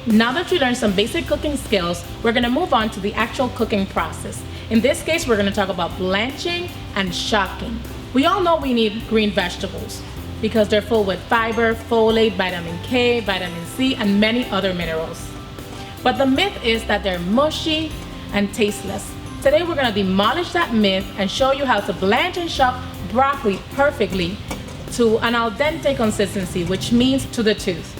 Now that you learned some basic cooking skills, we're gonna move on to the actual cooking process. In this case, we're gonna talk about blanching and shocking. We all know we need green vegetables because they're full with fiber, folate, vitamin K, vitamin C, and many other minerals. But the myth is that they're mushy and tasteless. Today we're gonna demolish that myth and show you how to blanch and shock broccoli perfectly to an al dente consistency, which means to the tooth.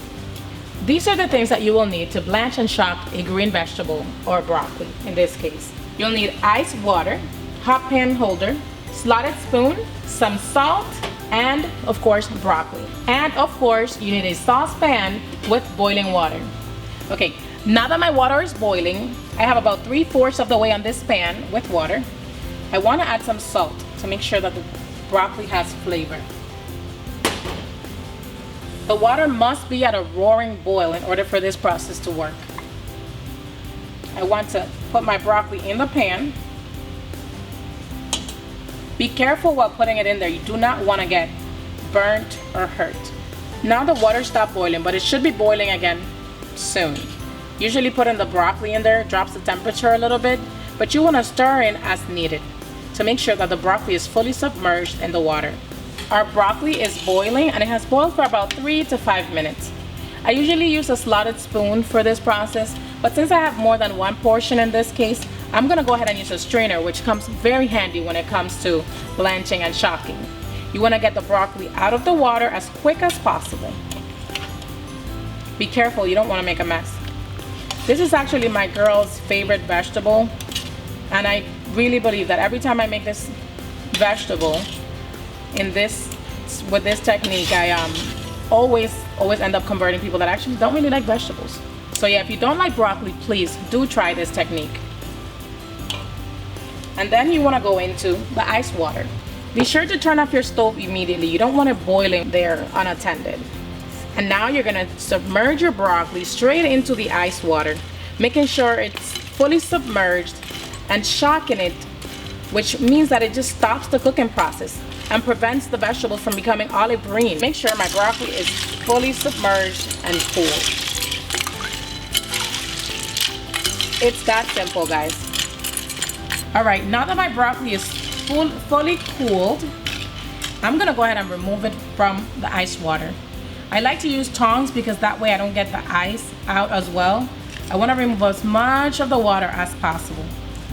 These are the things that you will need to blanch and shock a green vegetable, or broccoli in this case. You'll need ice water, hot pan holder, slotted spoon, some salt, and of course broccoli. And of course you need a saucepan with boiling water. Okay, now that my water is boiling, I have about 3/4 of the way on this pan with water. I want to add some salt to make sure that the broccoli has flavor. The water must be at a roaring boil in order for this process to work. I want to put my broccoli in the pan. Be careful while putting it in there. You do not want to get burnt or hurt. Now the water stopped boiling, but it should be boiling again soon. Usually putting the broccoli in there drops the temperature a little bit, but you want to stir in as needed to make sure that the broccoli is fully submerged in the water. Our broccoli is boiling and it has boiled for about 3 to 5 minutes. I usually use a slotted spoon for this process, but since I have more than one portion in this case, I'm gonna go ahead and use a strainer, which comes very handy when it comes to blanching and shocking. You wanna get the broccoli out of the water as quick as possible. Be careful, you don't wanna make a mess. This is actually my girl's favorite vegetable, and I really believe that every time I make this vegetable with this technique, I always end up converting people that actually don't really like vegetables. So yeah, if you don't like broccoli, please do try this technique. And then you want to go into the ice water. Be sure to turn off your stove immediately. You don't want it boiling there unattended. And now you're going to submerge your broccoli straight into the ice water, making sure it's fully submerged and shocking it, which means that it just stops the cooking process and prevents the vegetables from becoming olive green. Make sure my broccoli is fully submerged and cool. It's that simple, guys. All right, now that my broccoli is fully cooled, I'm gonna go ahead and remove it from the ice water. I like to use tongs because that way I don't get the ice out as well. I wanna remove as much of the water as possible.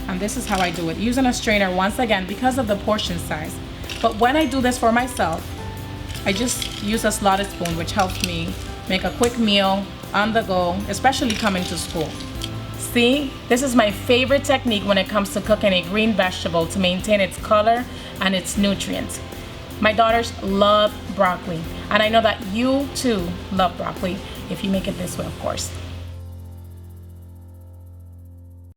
And this is how I do it, using a strainer once again because of the portion size. But when I do this for myself, I just use a slotted spoon, which helps me make a quick meal on the go, especially coming to school. See, this is my favorite technique when it comes to cooking a green vegetable to maintain its color and its nutrients. My daughters love broccoli, and I know that you too love broccoli if you make it this way, of course.